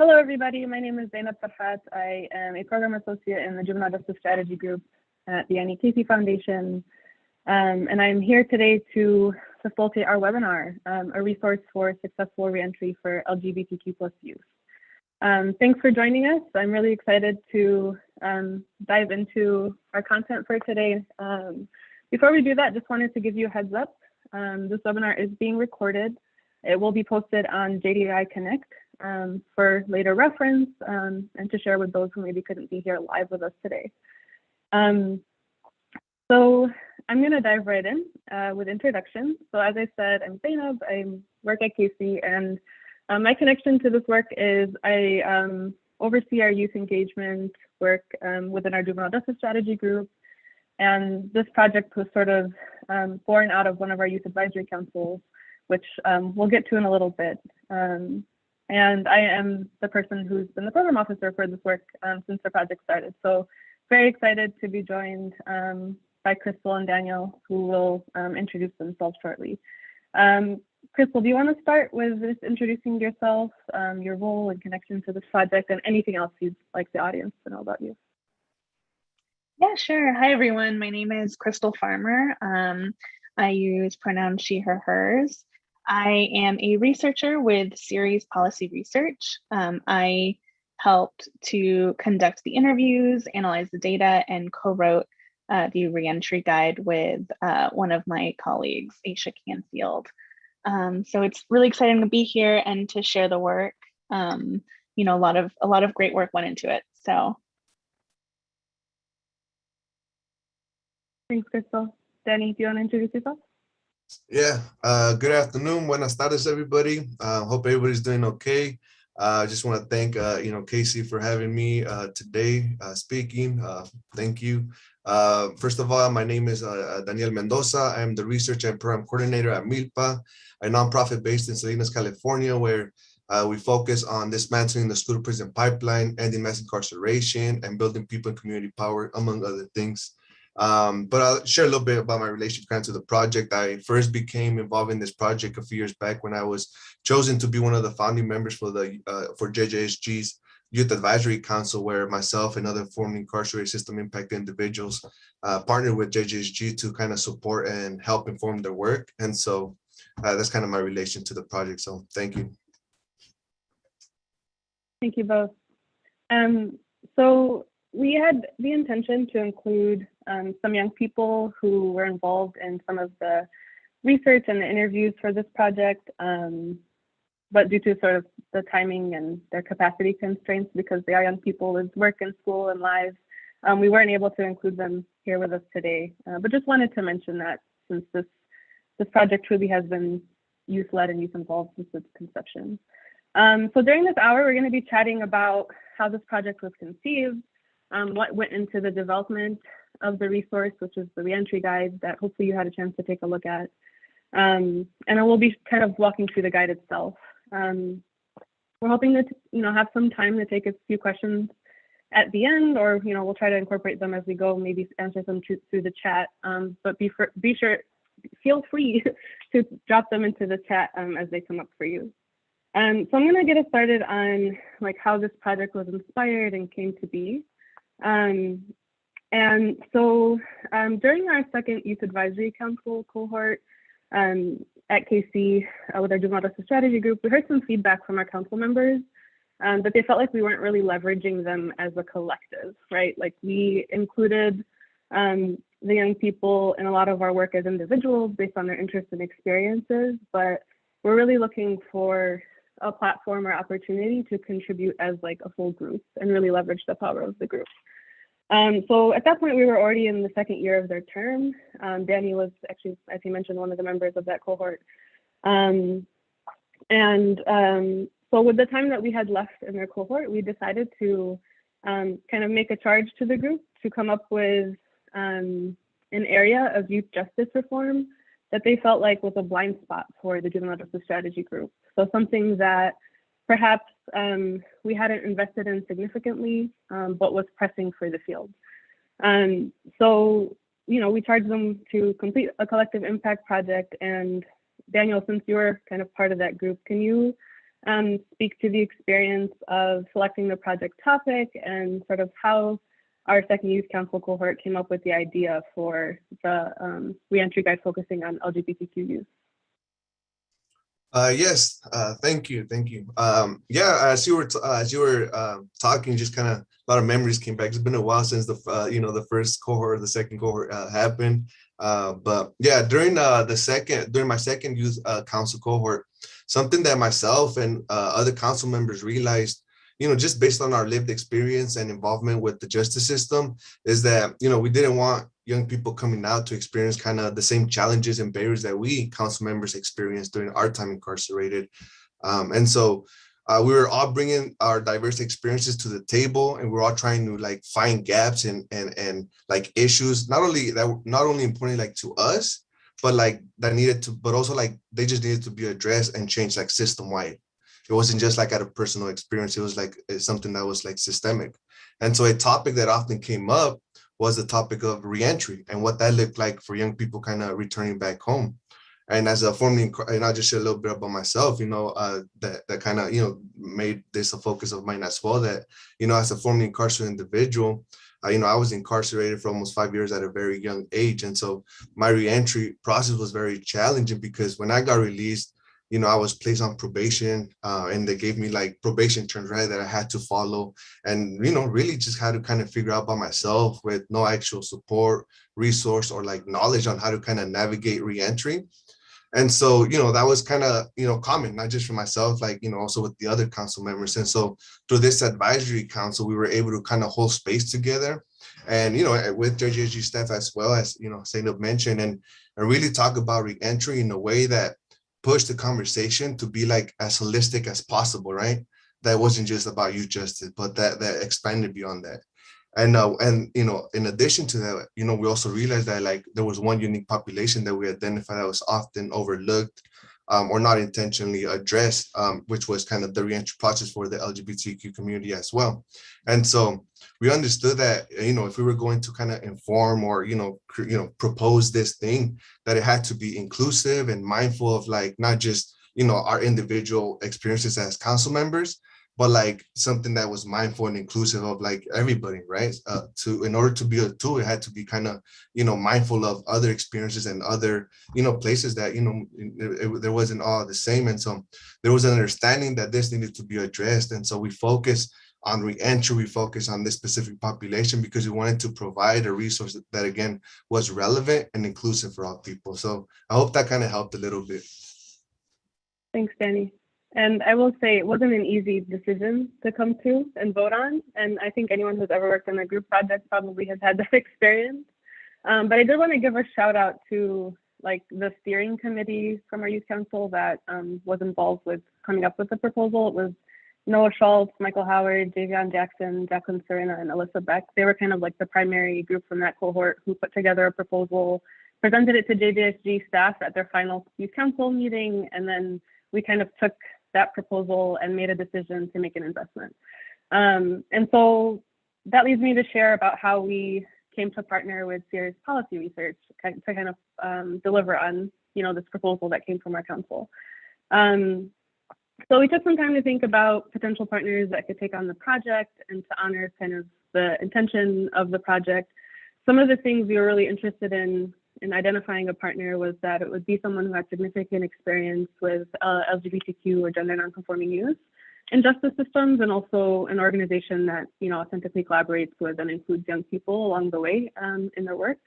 Hello, everybody. My name is Zainab Farhat. I am a program associate in the Juvenile Justice Strategy Group at the Annie Casey Foundation. And I'm here today to facilitate our webinar, a resource for successful reentry for LGBTQ plus youth. Thanks for joining us. I'm really excited to dive into our content for today. Before we do that, just wanted to give you a heads up. This webinar is being recorded. It will be posted on JDI Connect for later reference and to share with those who maybe couldn't be here live with us today. So I'm going to dive right in with introduction. So as I said, I'm Zainab. I work at Casey, and my connection to this work is I oversee our youth engagement work within our Juvenile Justice Strategy Group. And this project was sort of born out of one of our youth advisory councils, which we'll get to in a little bit. And I am the person who's been the program officer for this work since the project started. So very excited to be joined by Crystal and Daniel, who will introduce themselves shortly. Crystal, do you want to start with just introducing yourself, your role and connection to this project, and anything else you'd like the audience to know about you? Yeah, sure. Hi, everyone. My name is Crystal Farmer. I use pronouns she, her, hers. I am a researcher with Ceres Policy Research. I helped to conduct the interviews, analyze the data, and co-wrote the reentry guide with one of my colleagues, Aisha Canfield. So it's really exciting to be here and to share the work. You know, a lot of great work went into it. So. Thanks, Crystal. Danny, do you want to introduce yourself? Yeah, good afternoon, buenas tardes, everybody. Hope everybody's doing okay. I just want to thank, Casey for having me today speaking. Thank you. First of all, my name is Daniel Mendoza. I'm the research and program coordinator at Milpa, a nonprofit based in Salinas, California, where we focus on dismantling the school prison pipeline, ending mass incarceration, and building people and community power, among other things. But I'll share a little bit about my relationship to the project. I first became involved in this project a few years back when I was chosen to be one of the founding members for JJSG's Youth Advisory Council, where myself and other formerly incarcerated system impact individuals partnered with JJSG to kind of support and help inform their work. And so that's kind of my relation to the project. So thank you. Thank you both. So we had the intention to include some young people who were involved in some of the research and the interviews for this project, but due to sort of the timing and their capacity constraints, because they are young people with work and school and lives, we weren't able to include them here with us today. But just wanted to mention that since this project truly has been youth-led and youth-involved since its conception. So during this hour, we're going to be chatting about how this project was conceived, what went into the development of the resource, which is the reentry guide that hopefully you had a chance to take a look at. And then we'll be kind of walking through the guide itself. We're hoping to have some time to take a few questions at the end, or we'll try to incorporate them as we go, maybe answer them through the chat. But feel free to drop them into the chat as they come up for you. So I'm going to get us started on how this project was inspired and came to be. And so during our second Youth Advisory Council cohort at KC with our Juvenile Justice Strategy Group, we heard some feedback from our council members that they felt like we weren't really leveraging them as a collective, right? Like we included the young people in a lot of our work as individuals based on their interests and experiences, but we're really looking for a platform or opportunity to contribute as a full group and really leverage the power of the group. So at that point, we were already in the second year of their term. Danny was actually, as he mentioned, one of the members of that cohort. So with the time that we had left in their cohort, we decided to kind of make a charge to the group to come up with an area of youth justice reform that they felt like was a blind spot for the Juvenile Justice Strategy Group. So something that perhaps we hadn't invested in significantly, but was pressing for the field. So, we charged them to complete a collective impact project. And Daniel, since you're kind of part of that group, can you speak to the experience of selecting the project topic and sort of how our second youth council cohort came up with the idea for the reentry guide focusing on LGBTQ youth. Yes, thank you. Yeah, as you were talking, just kind of a lot of memories came back. It's been a while since the first cohort, the second cohort happened. But yeah, during my second youth council cohort, something that myself and other council members realized, just based on our lived experience and involvement with the justice system, is that we didn't want young people coming out to experience kind of the same challenges and barriers that we council members experienced during our time incarcerated. And so we were all bringing our diverse experiences to the table, and we're all trying to like find gaps and like issues, not only important like to us, but like but also like they just needed to be addressed and changed like system wide. It wasn't just like at a personal experience. It was like something that was like systemic. And so a topic that often came up was the topic of reentry and what that looked like for young people kind of returning back home. And as a formerly, and I'll just share a little bit about myself, that kind of, made this a focus of mine as well, that, as a formerly incarcerated individual, I was incarcerated for almost 5 years at a very young age. And so my reentry process was very challenging because when I got released, I was placed on probation, and they gave me like probation terms, right, that I had to follow, and, really just had to kind of figure out by myself with no actual support, resource, or like knowledge on how to kind of navigate reentry. And so, that was kind of, common, not just for myself, like, also with the other council members. And so through this advisory council, we were able to kind of hold space together and, with JGSG staff as well, as, Zainab mentioned, and really talk about reentry in a way that push the conversation to be like as holistic as possible, right? That wasn't just about youth justice, but that expanded beyond that. And in addition to that, we also realized that like there was one unique population that we identified that was often overlooked, or not intentionally addressed, which was kind of the reentry process for the LGBTQ community as well. And so we understood that, if we were going to kind of inform or, propose this thing, that it had to be inclusive and mindful of like, not just, our individual experiences as council members, but like something that was mindful and inclusive of like everybody, right? In order to be a tool, it had to be kind of, mindful of other experiences and other, places that, there wasn't all the same. And so there was an understanding that this needed to be addressed. And so we focused on reentry, we focused on this specific population because we wanted to provide a resource that again, was relevant and inclusive for all people. So I hope that kind of helped a little bit. Thanks, Danny. And I will say it wasn't an easy decision to come to and vote on. And I think anyone who's ever worked on a group project probably has had that experience. But I did want to give a shout out to like the steering committee from our youth council that was involved with coming up with the proposal. It was Noah Schultz, Michael Howard, Javion Jackson, Jacqueline Serena, and Alyssa Beck. They were kind of like the primary group from that cohort who put together a proposal, presented it to JBSG staff at their final youth council meeting, and then we kind of took that proposal and made a decision to make an investment. And so that leads me to share about how we came to partner with Ceres Policy Research to kind of deliver on, this proposal that came from our council. So we took some time to think about potential partners that could take on the project and to honor kind of the intention of the project. Some of the things we were really interested in identifying a partner was that it would be someone who had significant experience with LGBTQ or gender nonconforming youth in justice systems, and also an organization that authentically collaborates with and includes young people along the way in their work.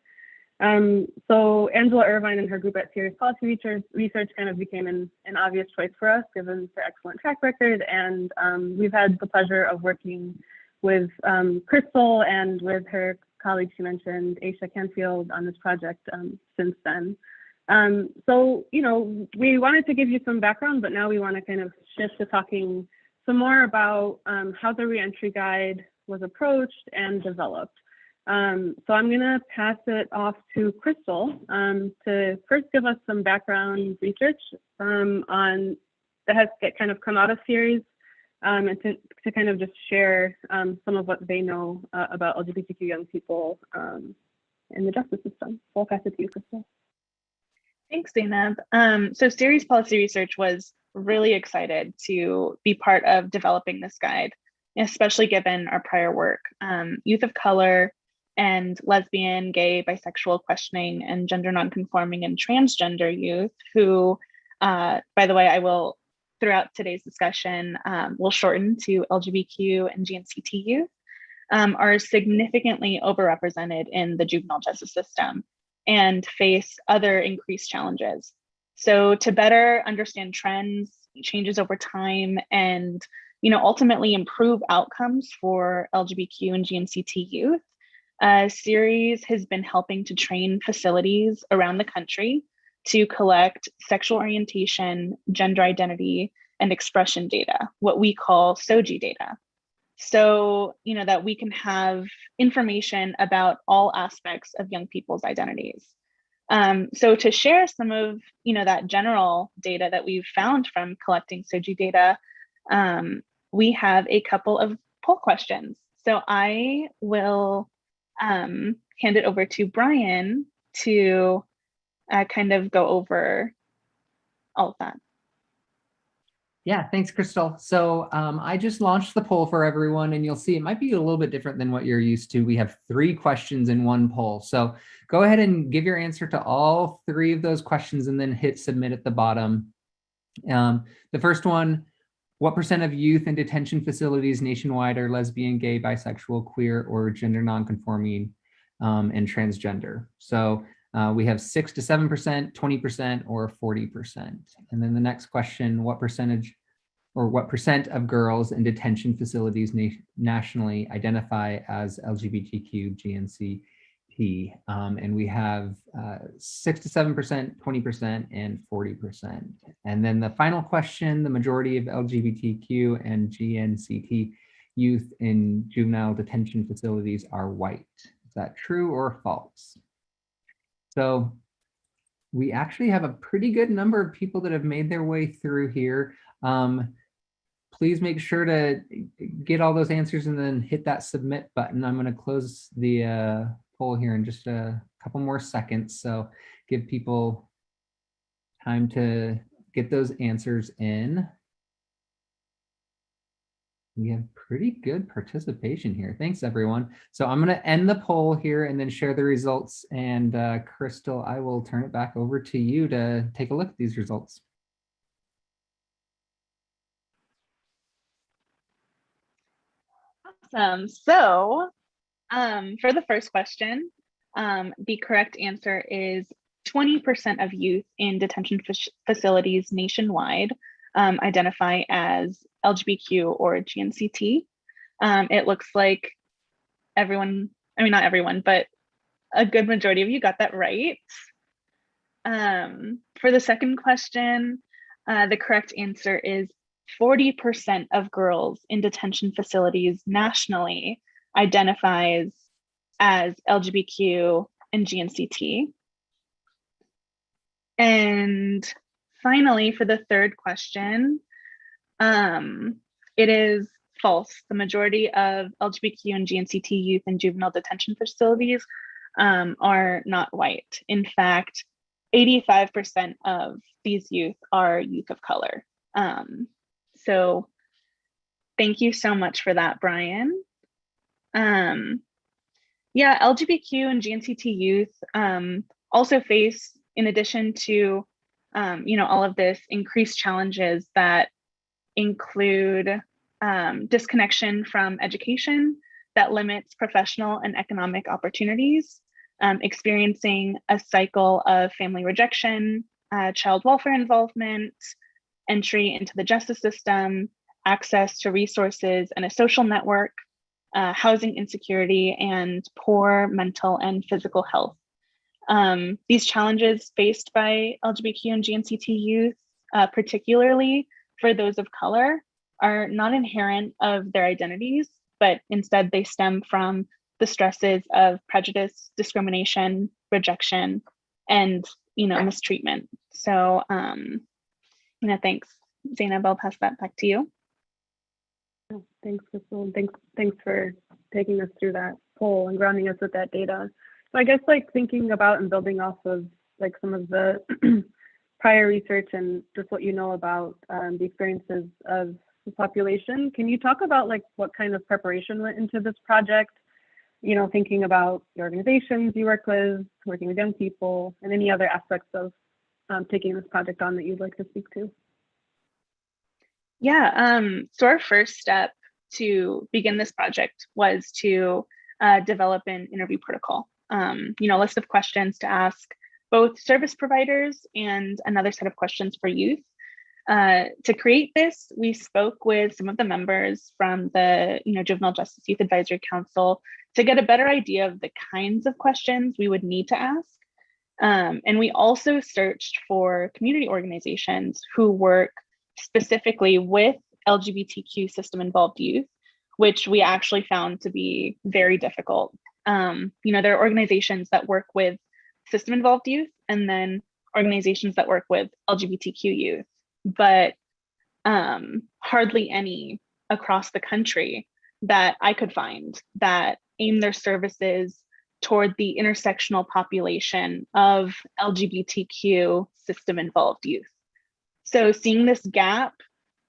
So Angela Irvine and her group at Ceres Policy Research kind of became an obvious choice for us, given their excellent track record. And we've had the pleasure of working with Crystal and with her colleague she mentioned, Aisha Canfield, on this project since then. So, we wanted to give you some background, but now we want to kind of shift to talking some more about how the reentry guide was approached and developed. So I'm going to pass it off to Crystal to first give us some background research on that has kind of come out of Ceres, and to kind of just share some of what they know about LGBTQ young people in the justice system. So I'll pass it to you, Crystal. Thanks, Zainab. So Ceres Policy Research was really excited to be part of developing this guide, especially given our prior work. Youth of color and lesbian, gay, bisexual, questioning, and gender nonconforming and transgender youth who, by the way, I will, throughout today's discussion, will shorten to LGBTQ and GNCT youth, are significantly overrepresented in the juvenile justice system and face other increased challenges. So to better understand trends, changes over time, and ultimately improve outcomes for LGBTQ and GNCT youth, Ceres has been helping to train facilities around the country to collect sexual orientation, gender identity, and expression data, what we call SOGI data. So, that we can have information about all aspects of young people's identities. So to share some of, that general data that we've found from collecting SOGI data, we have a couple of poll questions. So I will hand it over to Brian to kind of go over all of that. Yeah, thanks, Crystal. So I just launched the poll for everyone, and you'll see it might be a little bit different than what you're used to. We have 3 questions in one poll. So go ahead and give your answer to all 3 of those questions and then hit submit at the bottom. The first one, what % of youth in detention facilities nationwide are lesbian, gay, bisexual, queer, or gender nonconforming and transgender? So we have 6 to 7%, 20%, or 40%. And then the next question, what percentage or what % of girls in detention facilities nationally identify as LGBTQ GNCT? And we have 6 to 7%, 20%, and 40%. And then the final question, the majority of LGBTQ and GNCT youth in juvenile detention facilities are white. Is that true or false? So we actually have a pretty good number of people that have made their way through here. Please make sure to get all those answers and then hit that submit button. I'm going to close the poll here in just a couple more seconds. So give people time to get those answers in. We have pretty good participation here. Thanks, everyone. So I'm going to end the poll here and then share the results. And Crystal, I will turn it back over to you to take a look at these results. Awesome. So for the first question, the correct answer is 20% of youth in detention facilities nationwide identify as LGBTQ or GNCT. It looks like everyone, I mean, not everyone, but a good majority of you got that right. For the second question, the correct answer is 40% of girls in detention facilities nationally identifies as LGBTQ and GNCT. And finally, for the third question, it is false. The majority of LGBTQ and GNCT youth in juvenile detention facilities are not white. In fact, 85% of these youth are youth of color. So thank you so much for that, Brian. Yeah, LGBTQ and GNCT youth also face, in addition to all of this, increased challenges that include disconnection from education that limits professional and economic opportunities, experiencing a cycle of family rejection, child welfare involvement, entry into the justice system, access to resources and a social network, housing insecurity, and poor mental and physical health. These challenges faced by LGBTQ and GNCT youth, particularly for those of color, are not inherent of their identities, but instead they stem from the stresses of prejudice, discrimination, rejection, and mistreatment. So thanks. Zainab, I'll pass that back to you. Oh, thanks, Crystal. Thanks for taking us through that poll and grounding us with that data. So I guess thinking about and building off of some of the prior research and just what you know about the experiences of the population, can you talk about like what kind of preparation went into this project? You know, thinking about the organizations you work with, working with young people, and any other aspects of taking this project on that you'd like to speak to. Yeah, so our first step to begin this project was to develop an interview protocol, you know, a list of questions to ask both service providers and another set of questions for youth. To create this, we spoke with some of the members from the Juvenile Justice Youth Advisory Council to get a better idea of the kinds of questions we would need to ask. And we also searched for community organizations who work specifically with LGBTQ system-involved youth, which we actually found to be very difficult. There are organizations that work with system-involved youth and then organizations that work with LGBTQ youth, but hardly any across the country that I could find that aim their services toward the intersectional population of LGBTQ system-involved youth. So seeing this gap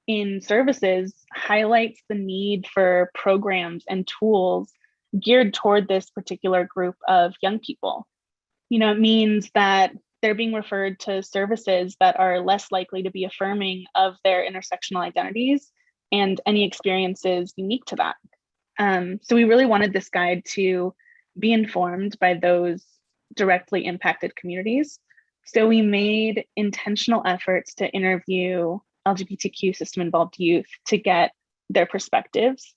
in services highlights the need for programs and tools geared toward this particular group of young people. You know, it means that they're being referred to services that are less likely to be affirming of their intersectional identities and any experiences unique to that. So we really wanted this guide to be informed by those directly impacted communities. So we made intentional efforts to interview LGBTQ system-involved youth to get their perspectives.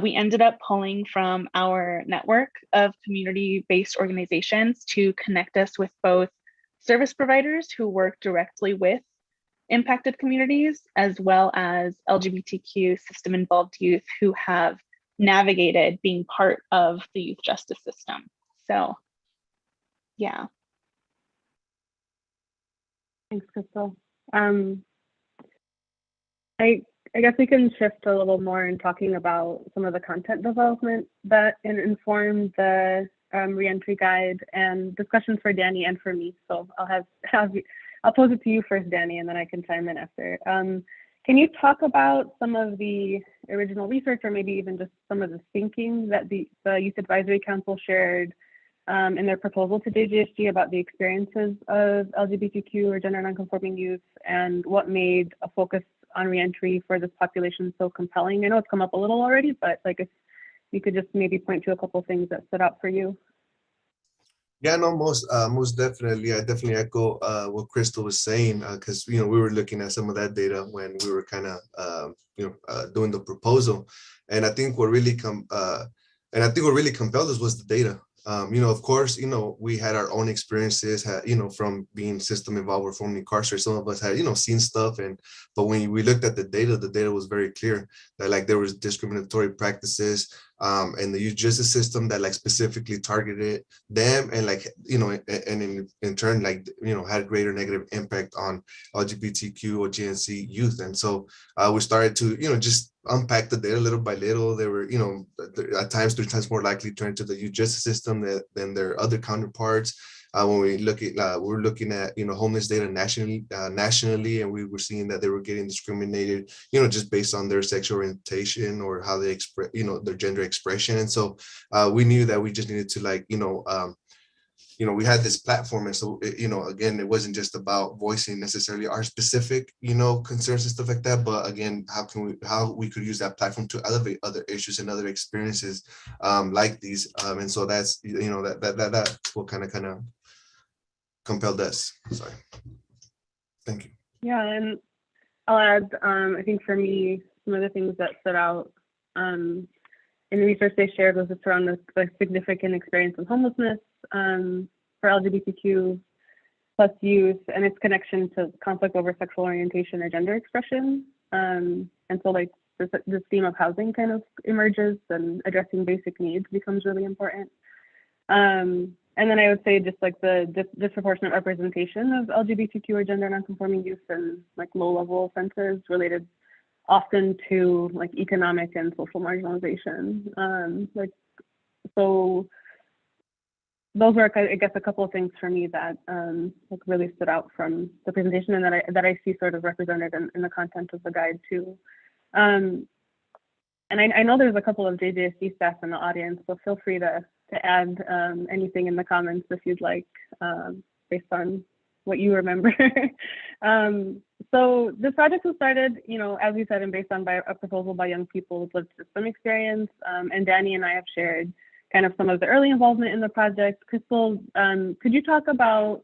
We ended up pulling from our network of community-based organizations to connect us with both service providers who work directly with impacted communities, as well as LGBTQ system-involved youth who have navigated being part of the youth justice system. So, yeah. Thanks, Crystal. I guess we can shift a little more in talking about some of the content development that informed the Reentry guide and discussions for Danny and for me. So I'll pose it to you first, Danny, and then I can chime in after. Can you talk about some of the original research, or maybe even just some of the thinking that the Youth Advisory Council shared in their proposal to JGSG about the experiences of LGBTQ or gender nonconforming youth, and what made a focus on reentry for this population so compelling? I know it's come up a little already, but like if you could just maybe point to a couple of things that stood out for you. Yeah, no, most definitely. I definitely echo what Crystal was saying, because we were looking at some of that data when we were kind of doing the proposal, and I think what really compelled us was the data. Of course, we had our own experiences, from being system involved or formerly incarcerated. Some of us had, seen stuff, but when we looked at the data was very clear that like there was discriminatory practices in the youth justice system that like specifically targeted them, and like, and in turn, like, had greater negative impact on LGBTQ or GNC youth. And so we started to, just unpack the data little by little. They were, at times 3 times more likely to turn to the youth justice system than their other counterparts. When we look at, we're looking at, homeless data nationally, and we were seeing that they were getting discriminated, just based on their sexual orientation or how they express, their gender expression. And so we knew that we just needed to like, we had this platform. And so, again, it wasn't just about voicing necessarily our specific, concerns and stuff like that, but again, how we could use that platform to elevate other issues and other experiences like these. And so that's, that's what kind of compelled us. Sorry. Thank you. Yeah, and I'll add, I think for me, some of the things that stood out in the research they shared was just around the significant experience of homelessness for LGBTQ plus youth, and its connection to conflict over sexual orientation or gender expression. And so like this theme of housing kind of emerges, and addressing basic needs becomes really important. And then I would say just like the disproportionate representation of LGBTQ or gender nonconforming youth in like low-level offenses related often to like economic and social marginalization. So those were, I guess, a couple of things for me that like really stood out from the presentation, and that I see sort of represented in the content of the guide too. And I know there's a couple of JJSC staff in the audience, so feel free to add anything in the comments if you'd like, based on what you remember. So this project was started, as you said, and based on a proposal by young people with lived system experience. And Danny and I have shared kind of some of the early involvement in the project. Crystal, could you talk about,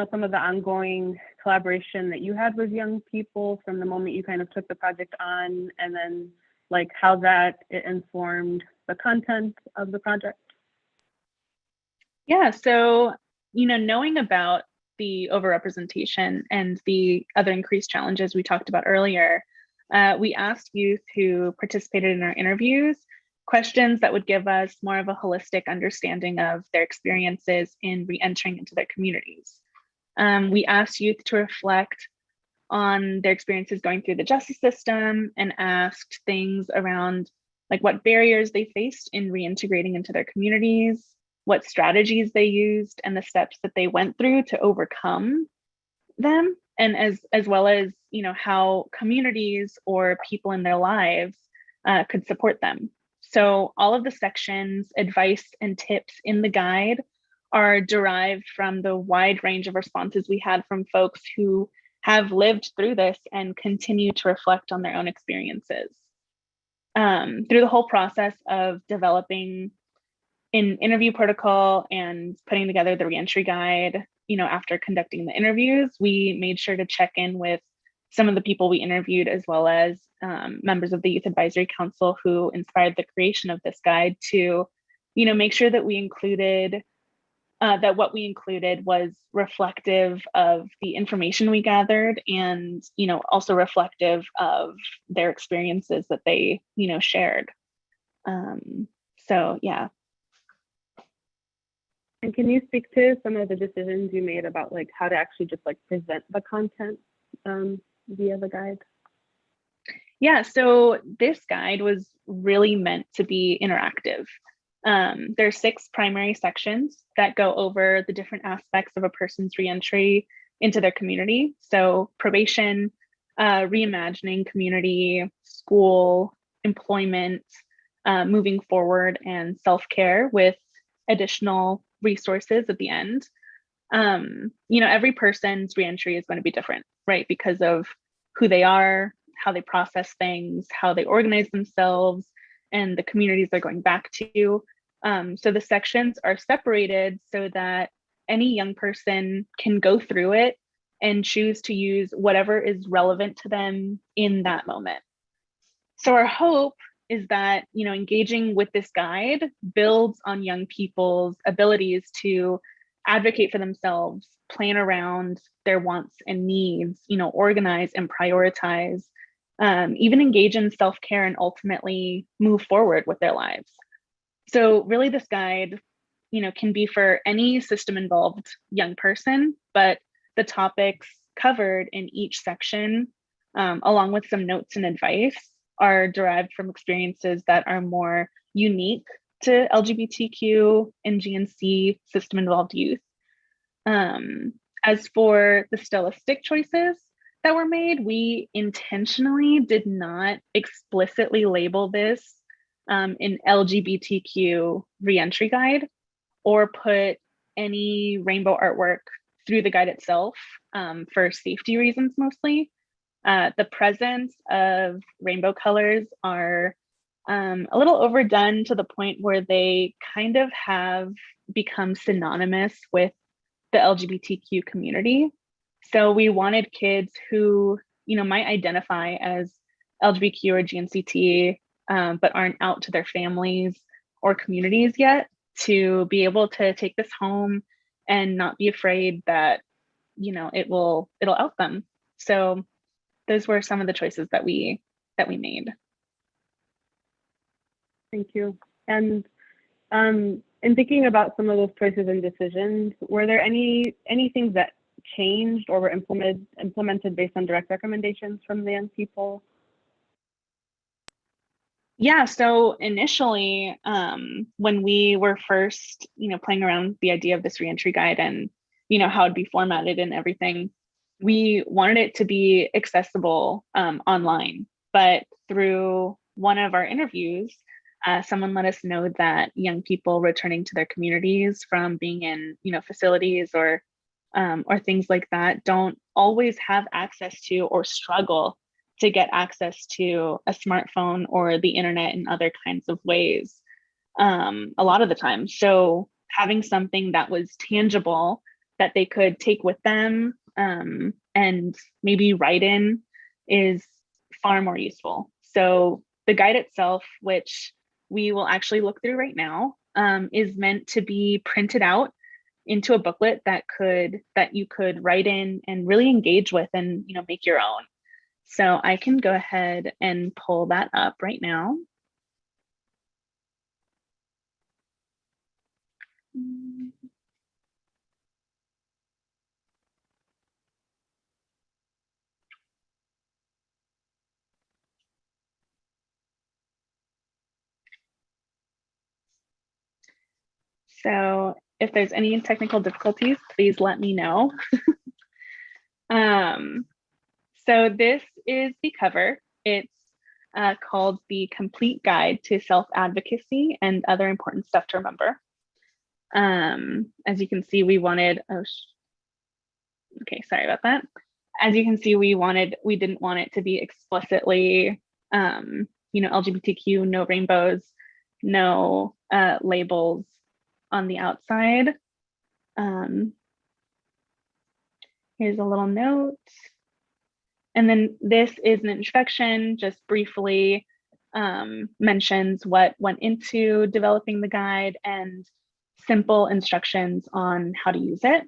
some of the ongoing collaboration that you had with young people from the moment you kind of took the project on, and then like how that informed the content of the project? Yeah, so, knowing about the overrepresentation and the other increased challenges we talked about earlier, we asked youth who participated in our interviews questions that would give us more of a holistic understanding of their experiences in re-entering into their communities. We asked youth to reflect on their experiences going through the justice system and asked things around like what barriers they faced in reintegrating into their communities, what strategies they used, and the steps that they went through to overcome them, and as well as how communities or people in their lives could support them. So all of the sections, advice, and tips in the guide are derived from the wide range of responses we had from folks who have lived through this and continue to reflect on their own experiences. Through the whole process of developing an interview protocol and putting together the reentry guide, after conducting the interviews, we made sure to check in with some of the people we interviewed, as well as members of the Youth Advisory Council who inspired the creation of this guide to, make sure that we included, that what we included was reflective of the information we gathered and, also reflective of their experiences that they, shared. So, yeah. And can you speak to some of the decisions you made about like how to actually just like present the content via the guide? Yeah, so this guide was really meant to be interactive. There are 6 primary sections that go over the different aspects of a person's reentry into their community. So probation, reimagining community, school, employment, moving forward, and self-care, with additional resources at the end. Every person's reentry is going to be different, right? Because of who they are, how they process things, how they organize themselves, and the communities they're going back to. So the sections are separated so that any young person can go through it and choose to use whatever is relevant to them in that moment. So our hope is that, engaging with this guide builds on young people's abilities to advocate for themselves, plan around their wants and needs, organize and prioritize, even engage in self-care, and ultimately move forward with their lives. So really this guide, can be for any system-involved young person, but the topics covered in each section, along with some notes and advice, are derived from experiences that are more unique to LGBTQ and GNC system-involved youth. As for the stylistic choices that were made, we intentionally did not explicitly label this an LGBTQ reentry guide or put any rainbow artwork through the guide itself, for safety reasons mostly. The presence of rainbow colors are a little overdone to the point where they kind of have become synonymous with the LGBTQ community. So we wanted kids who, might identify as LGBTQ or GNCT, but aren't out to their families or communities yet, to be able to take this home and not be afraid that, it'll out them. So those were some of the choices that we made. Thank you. And in thinking about some of those choices and decisions, were there any things that changed or were implemented based on direct recommendations from the young people? Yeah, so initially, when we were first, playing around with the idea of this reentry guide and, how it'd be formatted and everything, we wanted it to be accessible online. But through one of our interviews, someone let us know that young people returning to their communities from being in, facilities or things like that don't always have access to or struggle to get access to a smartphone or the internet in other kinds of ways a lot of the time. So having something that was tangible that they could take with them and maybe write in is far more useful. So the guide itself, which we will actually look through right now, is meant to be printed out into a booklet that you could write in and really engage with and make your own. So I can go ahead and pull that up right now. So if there's any technical difficulties, please let me know. So this is the cover. It's called the Complete Guide to Self-Advocacy and Other Important Stuff to Remember. As you can see, we wanted, okay, sorry about that. As you can see, we didn't want it to be explicitly, LGBTQ, no rainbows, no labels on the outside. Here's a little note. And then this is an introduction, just briefly mentions what went into developing the guide and simple instructions on how to use it.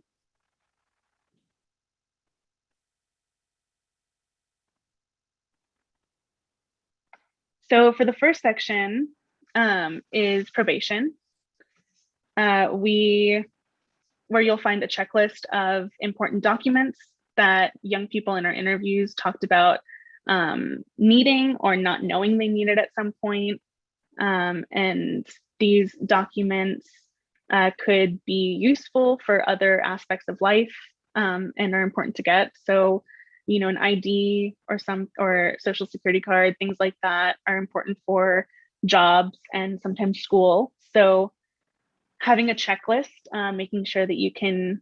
So for the first section is probation. Where you'll find a checklist of important documents that young people in our interviews talked about needing or not knowing they needed at some point. And these documents could be useful for other aspects of life and are important to get. So, an ID or social security card, things like that are important for jobs and sometimes school. So having a checklist, making sure that you can,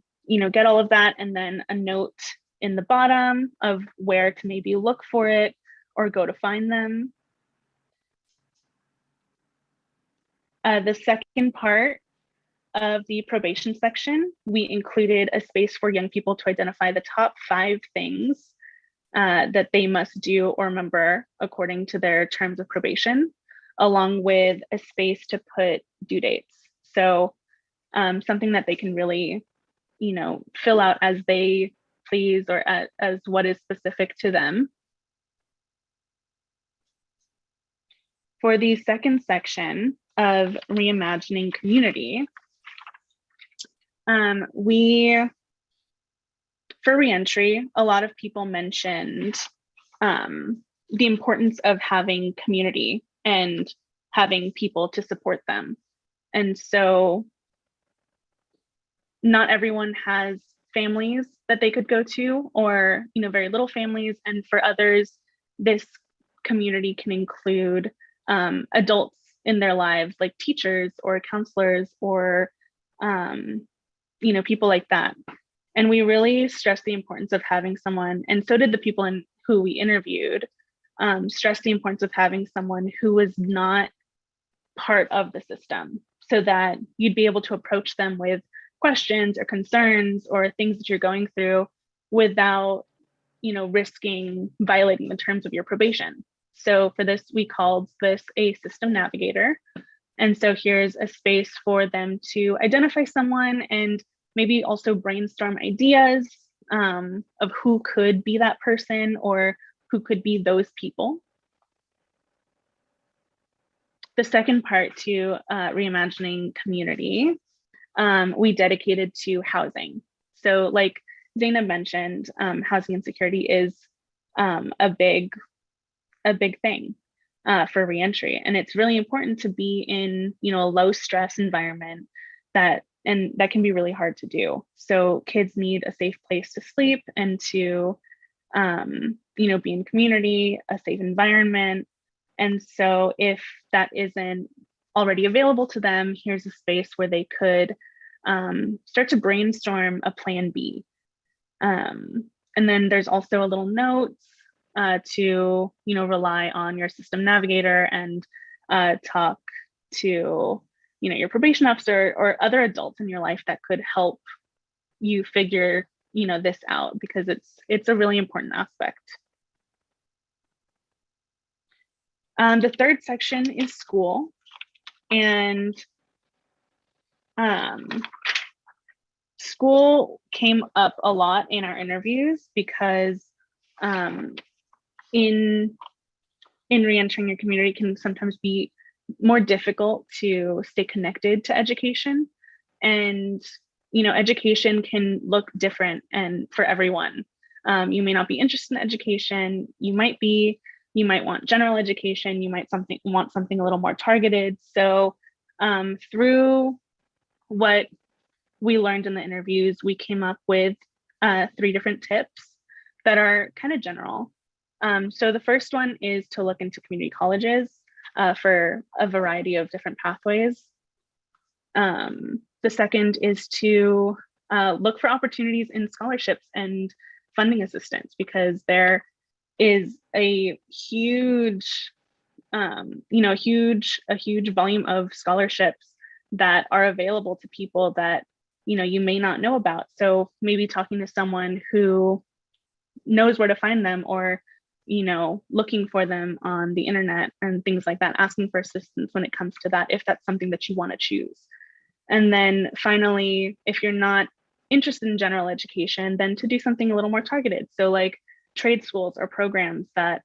get all of that, and then a note in the bottom of where to maybe look for it or go to find them. The second part of the probation section, we included a space for young people to identify the top 5 things that they must do or remember according to their terms of probation, along with a space to put due dates. So something that they can really, fill out as they please or as what is specific to them. For the second section of Reimagining Community, for reentry, a lot of people mentioned the importance of having community and having people to support them. And so not everyone has families that they could go to, or very little families. And for others, this community can include adults in their lives, like teachers or counselors or people like that. And we really stress the importance of having someone, and so did the people who we interviewed, stress the importance of having someone who was not part of the system, so that you'd be able to approach them with questions or concerns or things that you're going through without, risking violating the terms of your probation. So for this, we called this a system navigator. And so here's a space for them to identify someone and maybe also brainstorm ideas of who could be that person or who could be those people. The second part to Reimagining Community, we dedicated to housing. So like Zainab mentioned, housing insecurity is a big thing. for reentry. And it's really important to be in, a low stress environment that can be really hard to do. So kids need a safe place to sleep and to, be in community, a safe environment. And so if that isn't already available to them, here's a space where they could start to brainstorm a plan B. And then there's also a little notes to, rely on your system navigator and talk to, your probation officer or other adults in your life that could help you figure, this out, because it's a really important aspect. The third section is school. And school came up a lot in our interviews because in reentering your community can sometimes be more difficult to stay connected to education. And, education can look different and for everyone. You may not be interested in education. You might want general education. You might want something a little more targeted. So through what we learned in the interviews, we came up with 3 different tips that are kind of general. So the first one is to look into community colleges for a variety of different pathways. The second is to look for opportunities in scholarships and funding assistance, because there is a huge, a huge volume of scholarships that are available to people that, you may not know about. So maybe talking to someone who knows where to find them, or, looking for them on the internet and things like that, asking for assistance when it comes to that, if that's something that you want to choose. And then finally, if you're not interested in general education, then to do something a little more targeted. So like trade schools or programs that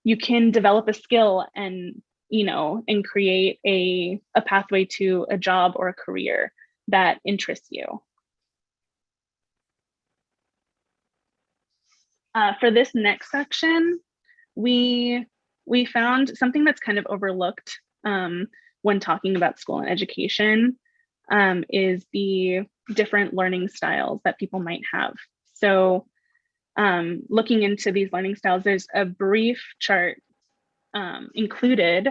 you can develop a skill and, and create a pathway to a job or a career that interests you. For this next section, we found something that's kind of overlooked when talking about school and education is the different learning styles that people might have. So looking into these learning styles, there's a brief chart included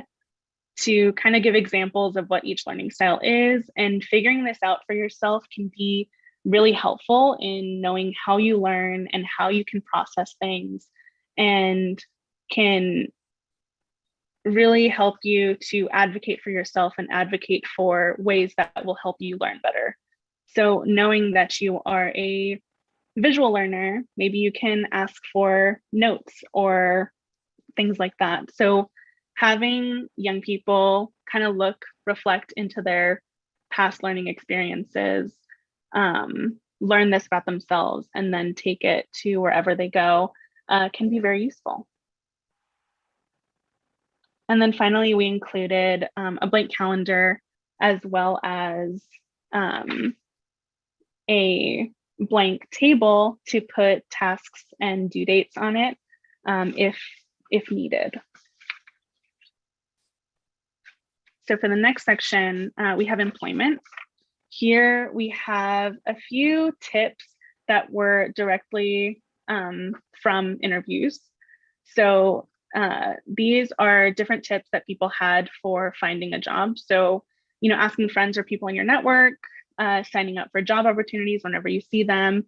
to kind of give examples of what each learning style is, and figuring this out for yourself can be really helpful in knowing how you learn and how you can process things, and can really help you to advocate for yourself and advocate for ways that will help you learn better. So knowing that you are a visual learner, maybe you can ask for notes or things like that. So having young people kind of reflect into their past learning experiences, learn this about themselves, and then take it to wherever they go can be very useful. And then finally, we included a blank calendar as well as a blank table to put tasks and due dates on it if needed. So for the next section, we have employment. Here we have a few tips that were directly from interviews. So these are different tips that people had for finding a job. So, asking friends or people in your network, signing up for job opportunities whenever you see them,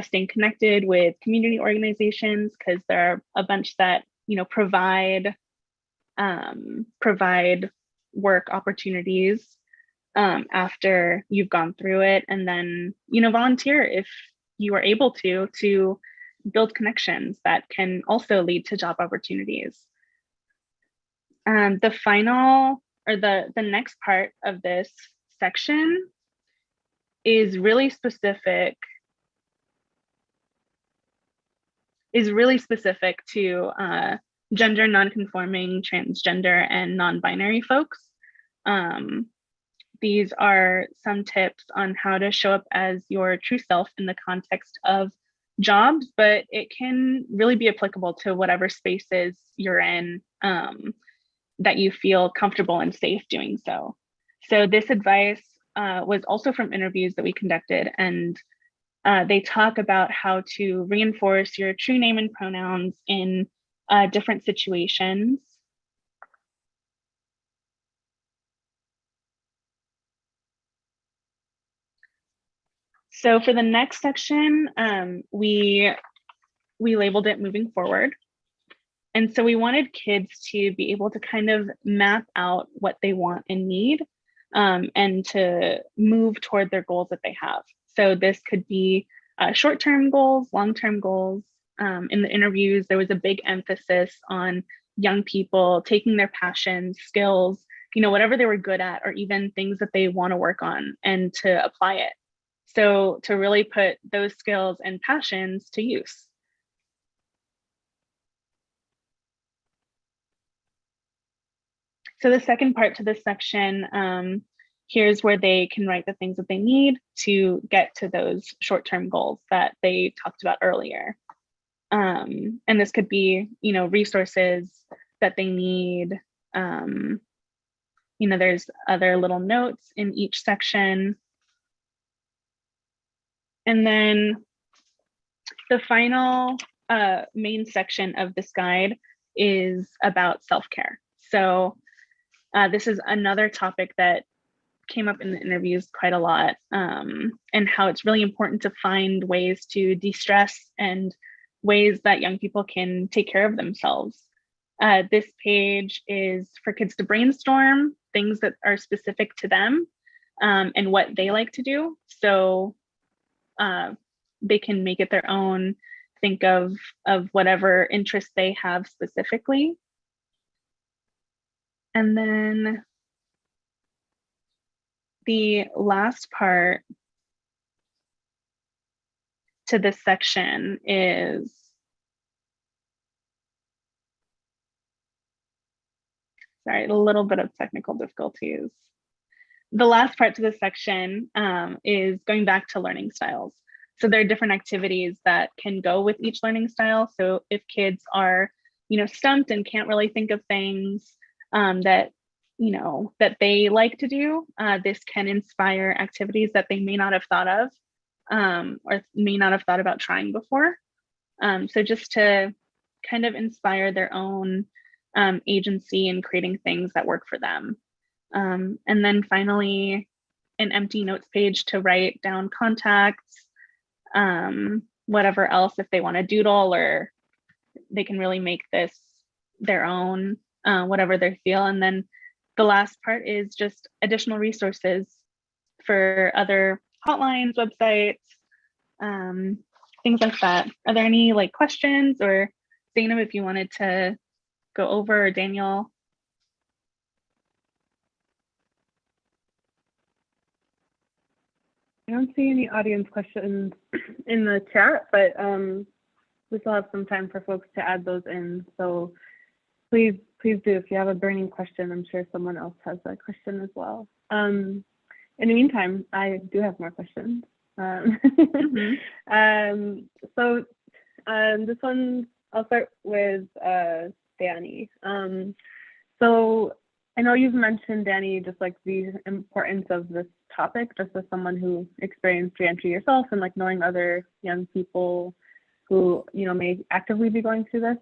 staying connected with community organizations, because there are a bunch that, provide work opportunities after you've gone through it, and then, volunteer if you are able to build connections that can also lead to job opportunities. The final, or the next part of this section is really specific to gender nonconforming, transgender, and non-binary folks. These are some tips on how to show up as your true self in the context of jobs, but it can really be applicable to whatever spaces you're in. that you feel comfortable and safe doing so. So this advice was also from interviews that we conducted, and they talk about how to reinforce your true name and pronouns in different situations. So for the next section, we labeled it moving forward. And so we wanted kids to be able to kind of map out what they want and need, and to move toward their goals that they have. So this could be short-term goals, long-term goals. In the interviews, there was a big emphasis on young people taking their passions, skills, whatever they were good at, or even things that they want to work on, and to apply it. So to really put those skills and passions to use. So the second part to this section, here's where they can write the things that they need to get to those short-term goals that they talked about earlier. And this could be, resources that they need. There's other little notes in each section. And then the final main section of this guide is about self-care. So this is another topic that came up in the interviews quite a lot, and how it's really important to find ways to de-stress and ways that young people can take care of themselves. This page is for kids to brainstorm things that are specific to them, and what they like to do. So they can make it their own, think of whatever interests they have specifically. And then the last part to this section is, sorry, a little bit of technical difficulties. The last part to this section is going back to learning styles. So there are different activities that can go with each learning style. So if kids are, stumped and can't really think of things that they like to do, this can inspire activities that they may not have thought of, or may not have thought about trying before. So just to kind of inspire their own agency in creating things that work for them. And then finally, an empty notes page to write down contacts, whatever else, if they want to doodle, or they can really make this their own, whatever they feel. And then the last part is just additional resources for other hotlines, websites, things like that. Are there any questions, or Zainab, if you wanted to go over, or Daniel? I don't see any audience questions in the chat, but we still have some time for folks to add those in. So please do. If you have a burning question, I'm sure someone else has a question as well. In the meantime, I do have more questions. So this one, I'll start with Danny. So I know you've mentioned, Danny, just the importance of this topic, just as someone who experienced reentry yourself, and knowing other young people who may actively be going through this.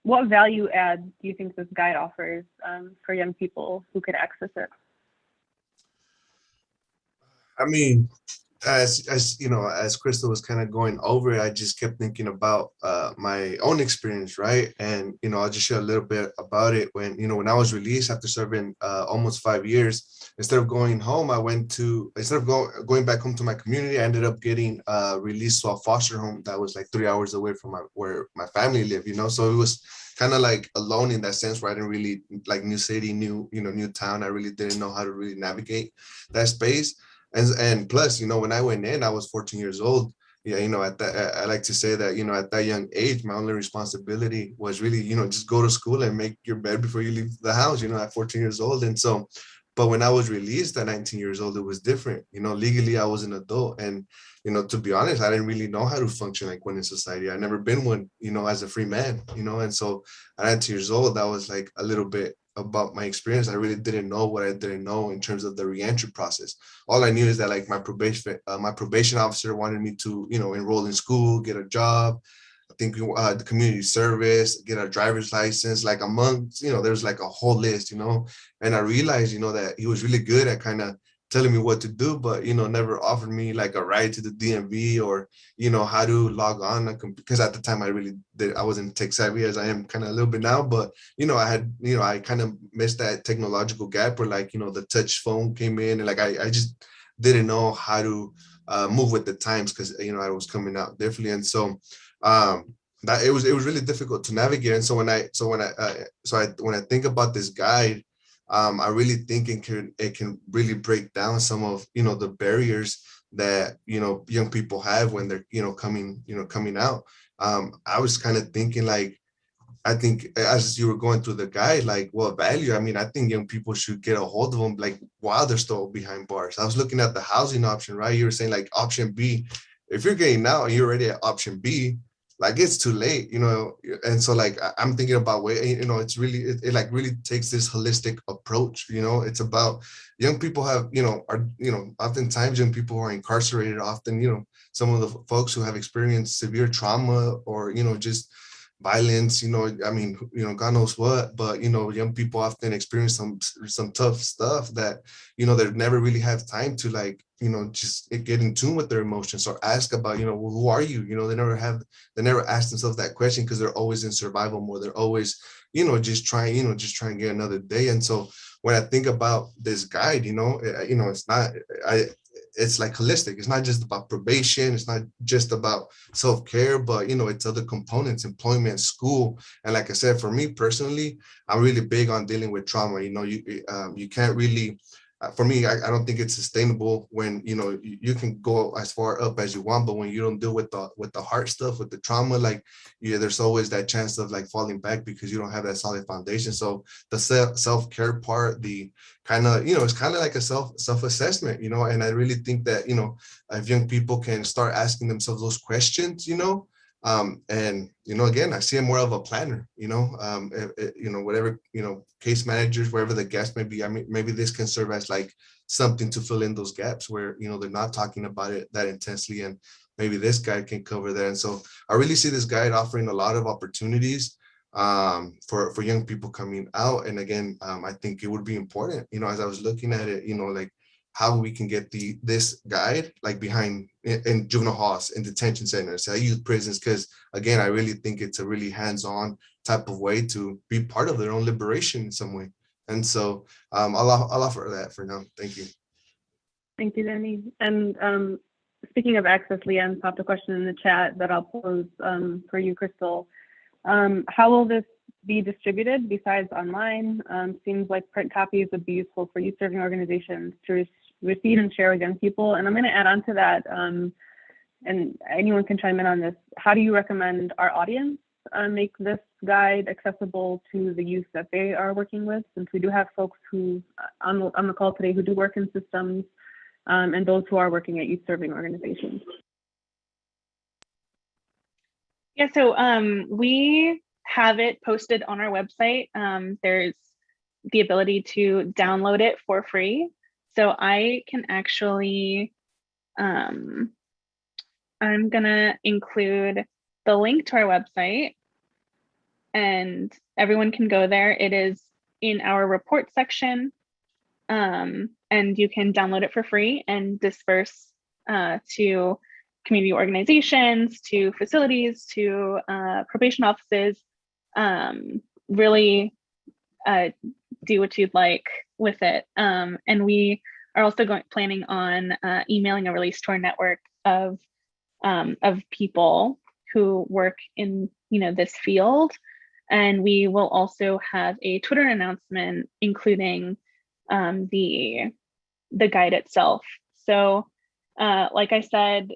What value add do you think this guide offers for young people who could access it? I mean, as Crystal was kind of going over it, I just kept thinking about my own experience, right? And I'll just share a little bit about it. When I was released after serving almost 5 years, instead of going home, instead of going back home to my community, I ended up getting released to a foster home that was 3 hours away from where my family lived. So it was kind of alone in that sense, where I didn't really new city, new town. I really didn't know how to really navigate that space. And plus, when I went in, I was 14 years old. Yeah, at that, I like to say that, at that young age, my only responsibility was really, just go to school and make your bed before you leave the house, at 14 years old. And so But when I was released at 19 years old, it was different. Legally, I was an adult. And, to be honest, I didn't really know how to function like one in society. I'd never been one, as a free man, and so at 19 years old, that was like a little bit about my experience. I really didn't know what I didn't know in terms of the reentry process. All I knew is that like my probation officer wanted me to, enroll in school, get a job, I think the community service, get a driver's license, like amongst, there's like a whole list, and I realized, that he was really good at kind of telling me what to do, but, never offered me like a ride to the DMV or, how to log on, because at the time I wasn't tech savvy as I am kind of a little bit now, but, I kind of missed that technological gap where like, the touch phone came in and like, I just didn't know how to move with the times because, I was coming out differently. And so, that it was really difficult to navigate. And so when I think about this guide, I really think it can really break down some of the barriers that young people have when they're coming out. I was kind of thinking like, I think as you were going through the guide, like what value? I mean, I think young people should get a hold of them like while they're still behind bars. I was looking at the housing option, right? You were saying like option B. If you're getting out and you're already at option B, like it's too late, and so like I'm thinking about it's really it like really takes this holistic approach. It's about young people have are oftentimes young people who are incarcerated, often some of the folks who have experienced severe trauma or just violence, I mean, God knows what, but young people often experience some tough stuff that they never really have time to like just get in tune with their emotions or ask about well, who are you. They never ask themselves that question because they're always in survival mode. They're always just trying to get another day. And so when I think about this guide, it's like holistic. It's not just about probation. It's not just about self-care, but it's other components, employment, school. And like I said, for me personally, I'm really big on dealing with trauma. You can't really, for me, I don't think it's sustainable when you can go as far up as you want, but when you don't deal with the heart stuff, with the trauma, like there's always that chance of like falling back because you don't have that solid foundation. So the self-care part, the kind of it's kind of like a self-assessment, and I really think that if young people can start asking themselves those questions, and again, I see it more of a planner, whatever case managers, wherever the gaps may be. I mean, maybe this can serve as like something to fill in those gaps where they're not talking about it that intensely, and maybe this guide can cover that. And so I really see this guide offering a lot of opportunities for young people coming out. And again, I think it would be important, as I was looking at it, like how we can get this guide like behind in juvenile halls, in detention centers, youth prisons, because again, I really think it's a really hands-on type of way to be part of their own liberation in some way. And so I'll offer that for now. Thank you. Thank you, Danny. And speaking of access, Leanne popped a question in the chat that I'll pose for you, Crystal. How will this be distributed besides online? Seems like print copies would be useful for youth serving organizations to receive and share with young people. And I'm going to add on to that, and anyone can chime in on this. How do you recommend our audience make this guide accessible to the youth that they are working with? Since we do have folks who on the call today who do work in systems, and those who are working at youth serving organizations. Yeah, so we have it posted on our website. There's the ability to download it for free. So I can actually, I'm gonna include the link to our website and everyone can go there. It is in our report section, and you can download it for free and disperse to community organizations, to facilities, to probation offices. Really do what you'd like with it. And we are also planning on emailing a release to our network of people who work in this field. And we will also have a Twitter announcement including the guide itself. So like I said,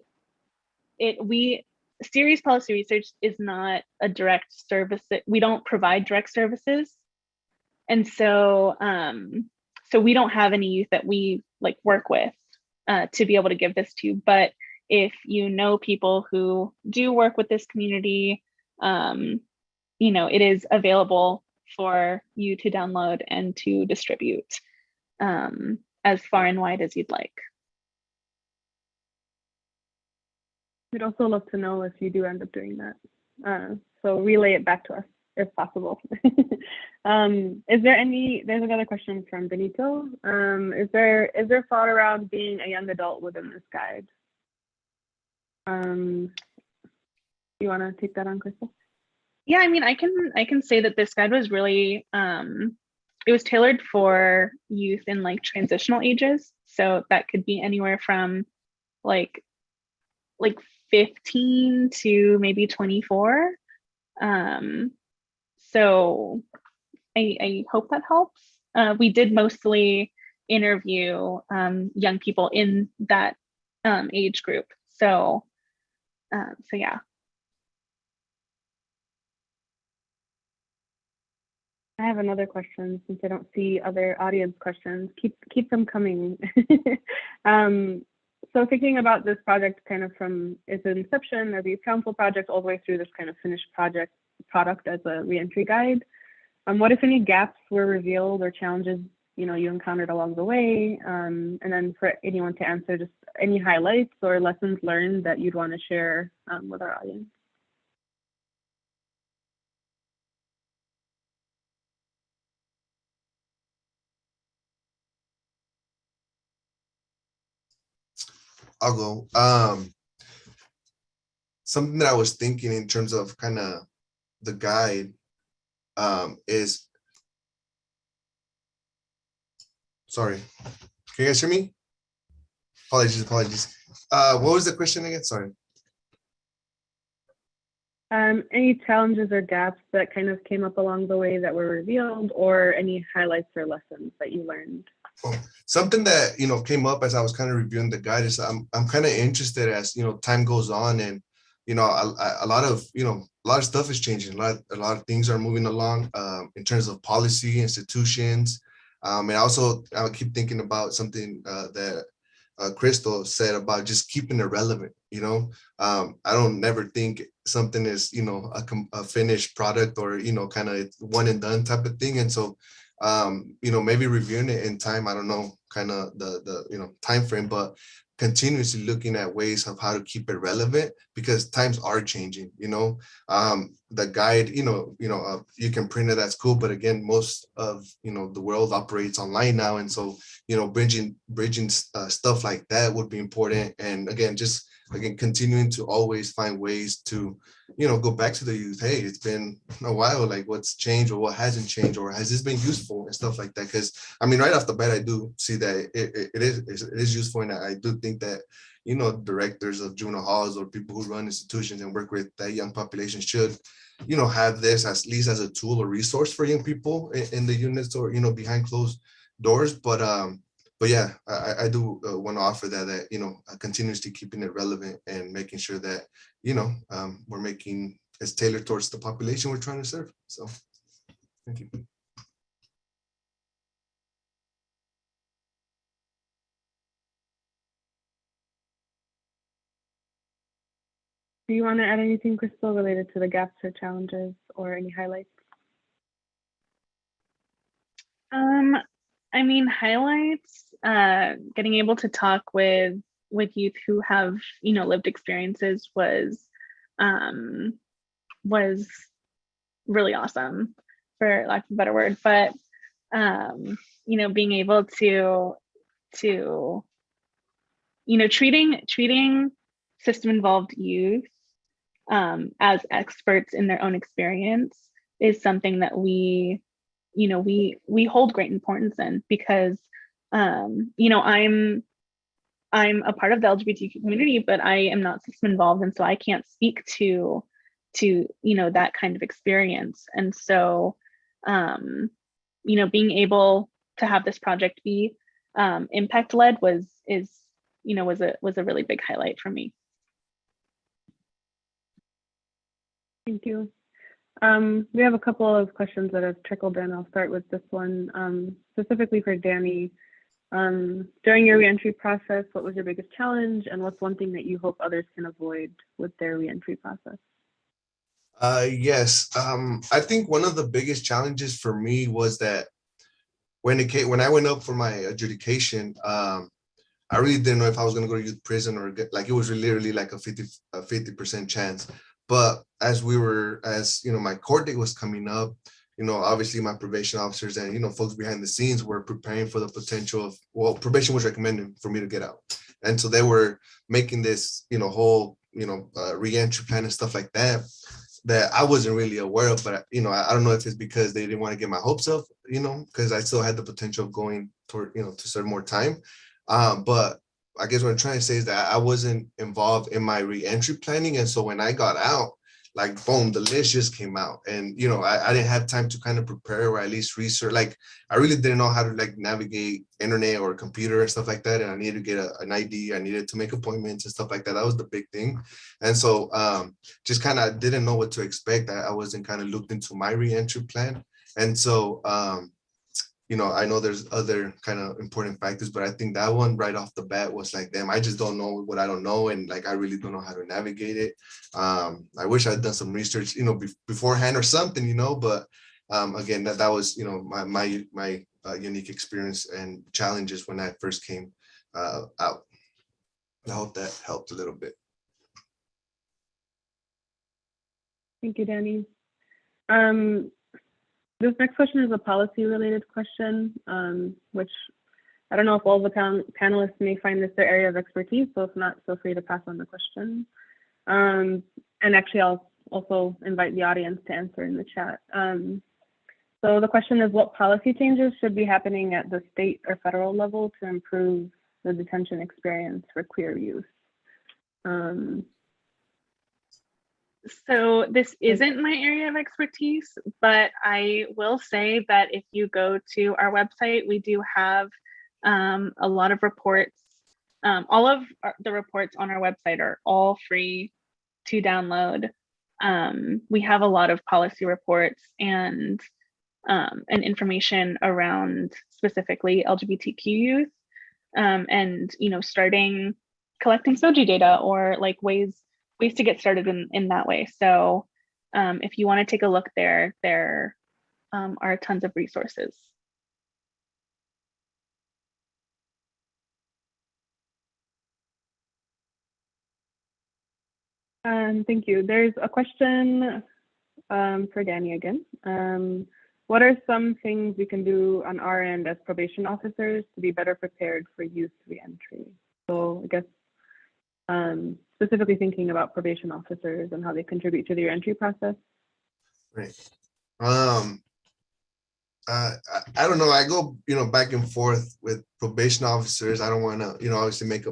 Ceres Policy Research is not a direct service. We don't provide direct services. And so so we don't have any youth that we like work with to be able to give this to, but if you know people who do work with this community, you know, it is available for you to download and to distribute as far and wide as you'd like. We'd also love to know if you do end up doing that. So relay it back to us if possible. Is there any, there's another question from Benito. Is there thought around being a young adult within this guide? You want to take that on, Crystal? Yeah, I mean, I can say that this guide was really, it was tailored for youth in like transitional ages. So that could be anywhere from like 15 to maybe 24. So I hope that helps. We did mostly interview young people in that age group. So yeah. I have another question since I don't see other audience questions. Keep them coming. So thinking about this project kind of from its inception as a youth council project all the way through this kind of finished product as a reentry guide, what if any gaps were revealed or challenges you encountered along the way? And then for anyone to answer, just any highlights or lessons learned that you'd want to share with our audience. I'll go. Something that I was thinking in terms of kind of the guide is, sorry, can you guys hear me? Apologies. What was the question again? Sorry. Any challenges or gaps that kind of came up along the way that were revealed, or any highlights or lessons that you learned? Something that came up as I was kind of reviewing the guide is I'm kind of interested as time goes on, and a lot of stuff is changing. A lot of things are moving along in terms of policy, institutions, and also I keep thinking about something that Crystal said about just keeping it relevant. I don't never think something is a finished product or kind of one and done type of thing, and so maybe reviewing it in time, I don't know kind of the time frame, but continuously looking at ways of how to keep it relevant, because times are changing. The guide, you can print it, that's cool, but again, most of the world operates online now, and so bridging stuff like that would be important. And again, continuing to always find ways to go back to the youth. Hey, it's been a while, like what's changed or what hasn't changed, or has this been useful and stuff like that. Because I mean, right off the bat, I do see that it is useful, and I do think that directors of juvenile halls or people who run institutions and work with that young population should have this at least as a tool or resource for young people in the units or behind closed doors. But yeah, I do want to offer that continuously keeping it relevant and making sure that we're making it's tailored towards the population we're trying to serve. So thank you. Do you want to add anything, Crystal, related to the gaps or challenges, or any highlights? I mean, highlights, getting able to talk with youth who have, lived experiences was really awesome, for lack of a better word. But, being able to treating system involved youth as experts in their own experience is something that we hold great importance in, because I'm a part of the LGBTQ community, but I am not system involved, and so I can't speak to that kind of experience. And so being able to have this project be impact led was a really big highlight for me. Thank you. We have a couple of questions that have trickled in. I'll start with this one, specifically for Danny. During your reentry process, what was your biggest challenge, and what's one thing that you hope others can avoid with their reentry process? Yes, I think one of the biggest challenges for me was that when I went up for my adjudication, I really didn't know if I was going to go to youth prison or get, like, it was literally like a 50% chance. But as my court date was coming up, obviously my probation officers and, folks behind the scenes were preparing for the potential of, well, probation was recommending for me to get out. And so they were making this, whole, reentry plan and stuff like that I wasn't really aware of. But, I don't know if it's because they didn't want to get my hopes up, because I still had the potential of going toward, to serve more time. But I guess what I'm trying to say is that I wasn't involved in my reentry planning. And so when I got out, like, boom, the list just came out. And, I didn't have time to kind of prepare or at least research. Like, I really didn't know how to navigate internet or computer and stuff like that. And I needed to get an ID. I needed to make appointments and stuff like that. That was the big thing. And so just kind of didn't know what to expect. I wasn't kind of looked into my reentry plan. And so, I know there's other kind of important factors, but I think that one right off the bat was like, damn, I just don't know what I don't know. And I really don't know how to navigate it. I wish I'd done some research, beforehand or something, but again, that was, my unique experience and challenges when I first came out. I hope that helped a little bit. Thank you, Danny. This next question is a policy-related question, which I don't know if all the panelists may find this their area of expertise, so if not, feel free to pass on the question. And actually, I'll also invite the audience to answer in the chat. So the question is, what policy changes should be happening at the state or federal level to improve the detention experience for queer youth? So this isn't my area of expertise, but I will say that if you go to our website, we do have a lot of reports. All of the reports on our website are all free to download. We have a lot of policy reports and information around specifically LGBTQ youth, and starting collecting SOGI data or ways to get started in that way. So if you want to take a look there are tons of resources. Thank you. There's a question for Danny again. What are some things we can do on our end as probation officers to be better prepared for youth reentry? So I guess specifically thinking about probation officers and how they contribute to the reentry process. Right. I don't know. I go, back and forth with probation officers. I don't want to, obviously make a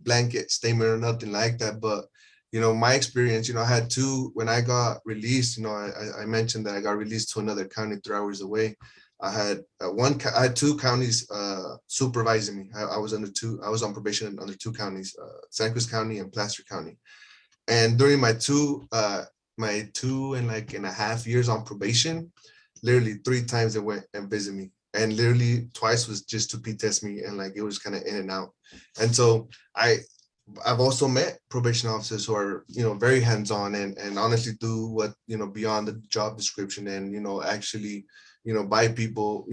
blanket statement or nothing like that. But, my experience, I had two, when I got released, I mentioned that I got released to another county 3 hours away. I had two counties supervising me. I was on probation under two counties, San Cruz County and Placer County. And during my two and a half years on probation, literally 3 times they went and visited me. And literally twice was just to P-test me, and it was kind of in and out. And so I've also met probation officers who are, very hands-on and honestly do what, beyond the job description and, actually, buy people,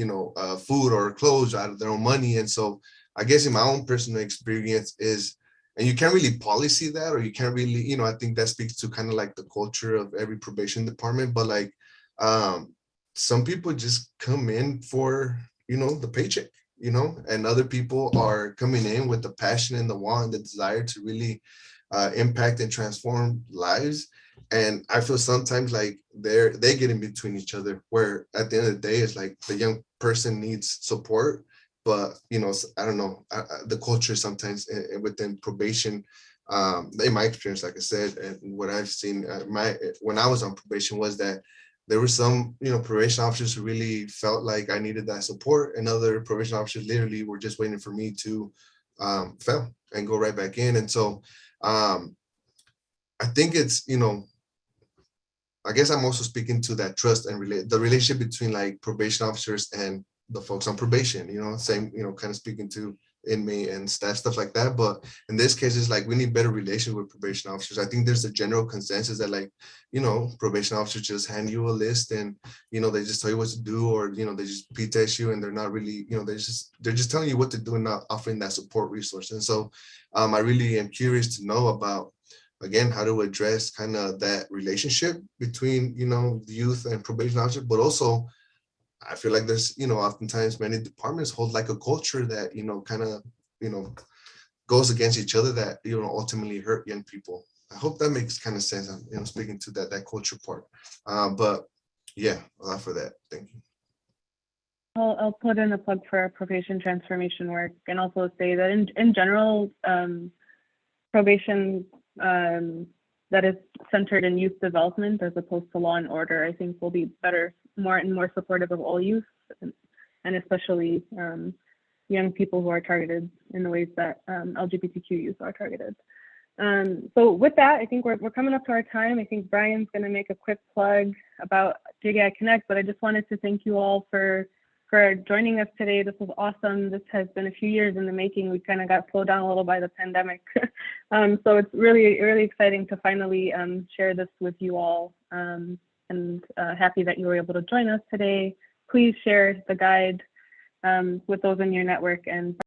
food or clothes out of their own money. And so I guess in my own personal experience is, and you can't really policy that, or you can't really, I think that speaks to kind of the culture of every probation department, but some people just come in for, the paycheck, and other people are coming in with the passion and the want and the desire to really impact and transform lives. And I feel sometimes they get in between each other, where at the end of the day, it's the young person needs support, but I don't know, the culture sometimes within probation, in my experience, like I said, and what I've seen when I was on probation was that there were some, probation officers who really felt like I needed that support, and other probation officers literally were just waiting for me to fail and go right back in. And so I think it's, I guess I'm also speaking to that trust and the relationship between like probation officers and the folks on probation, same, kind of speaking to inmate and staff, stuff like that. But in this case, it's like we need better relations with probation officers. I think there's a general consensus that like, probation officers just hand you a list and, they just tell you what to do, or, they just P-test you and they're not really, they're just telling you what to do and not offering that support resource. And so I really am curious to know about, again, how to address kind of that relationship between, the youth and probation officer, but also I feel like there's, oftentimes many departments hold like a culture that, kind of, goes against each other that, ultimately hurt young people. I hope that makes kind of sense. I'm, speaking to that culture part. But yeah, a lot for that. Thank you. I'll put in a plug for our probation transformation work, and also say that in general, probation that is centered in youth development as opposed to law and order, I think will be better, more supportive of all youth, and especially young people who are targeted in the ways that LGBTQ youth are targeted. So with that, I think we're coming up to our time. I think Brian's going to make a quick plug about JGI Connect, but I just wanted to thank you all for joining us today. This was awesome. This has been a few years in the making. We kind of got slowed down a little by the pandemic. So it's really, really exciting to finally share this with you all, and happy that you were able to join us today. Please share the guide with those in your network, and